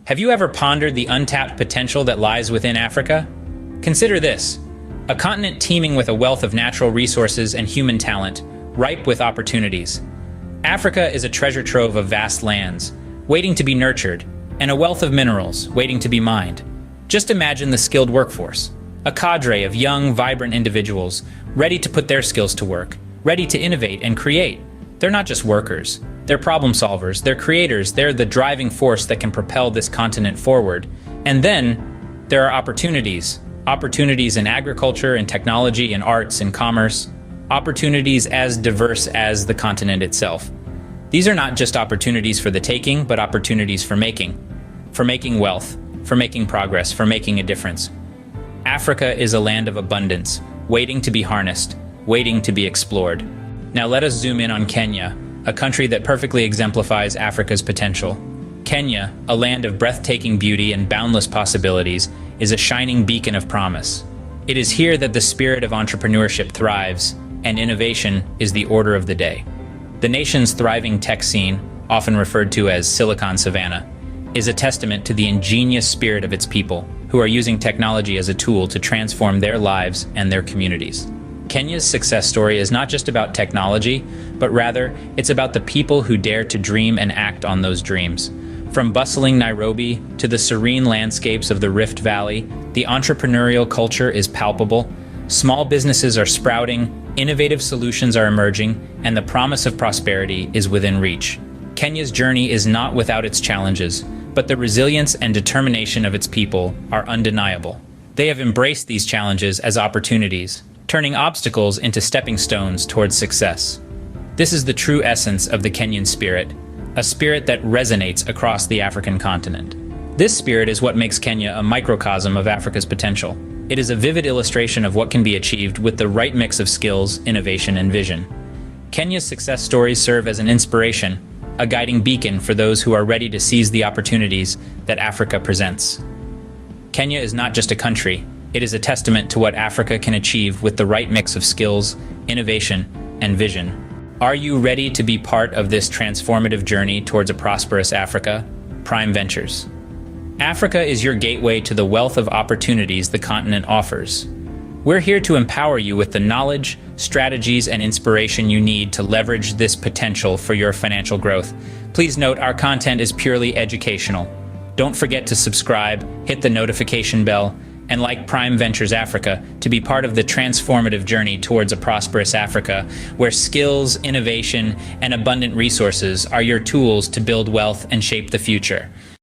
Have you ever pondered the untapped potential that lies within Africa? Consider this: a continent teeming with a wealth of natural resources and human talent, ripe with opportunities. Africa is a treasure trove of vast lands, waiting to be nurtured, and a wealth of minerals, waiting to be mined. Just imagine the skilled workforce, a cadre of young, vibrant individuals, ready to put their skills to work, ready to innovate and create. They're not just workers. They're problem solvers, they're creators, they're the driving force that can propel this continent forward. And then there are opportunities. Opportunities in agriculture, in technology, in arts, in commerce. Opportunities as diverse as the continent itself. These are not just opportunities for the taking, but opportunities for making wealth, for making progress, for making a difference. Africa is a land of abundance, waiting to be harnessed, waiting to be explored. Now let us zoom in on Kenya, a country that perfectly exemplifies Africa's potential. Kenya, a land of breathtaking beauty and boundless possibilities, is a shining beacon of promise. It is here that the spirit of entrepreneurship thrives, and innovation is the order of the day. The nation's thriving tech scene, often referred to as Silicon Savannah, is a testament to the ingenious spirit of its people, who are using technology as a tool to transform their lives and their communities. Kenya's success story is not just about technology, but rather, it's about the people who dare to dream and act on those dreams. From bustling Nairobi to the serene landscapes of the Rift Valley, the entrepreneurial culture is palpable. Small businesses are sprouting, innovative solutions are emerging, and the promise of prosperity is within reach. Kenya's journey is not without its challenges, but the resilience and determination of its people are undeniable. They have embraced these challenges as opportunities, turning obstacles into stepping stones towards success. This is the true essence of the Kenyan spirit, a spirit that resonates across the African continent. This spirit is what makes Kenya a microcosm of Africa's potential. It is a vivid illustration of what can be achieved with the right mix of skills, innovation, and vision. Kenya's success stories serve as an inspiration, a guiding beacon for those who are ready to seize the opportunities that Africa presents. Kenya is not just a country, it is a testament to what Africa can achieve with the right mix of skills, innovation, and vision. Are you ready to be part of this transformative journey towards a prosperous Africa? Prime Ventures. Africa is your gateway to the wealth of opportunities the continent offers. We're here to empower you with the knowledge, strategies, and inspiration you need to leverage this potential for your financial growth. Please note, our content is purely educational. Don't forget to subscribe, hit the notification bell, and like Prime Ventures Africa to be part of the transformative journey towards a prosperous Africa, where skills, innovation, and abundant resources are your tools to build wealth and shape the future.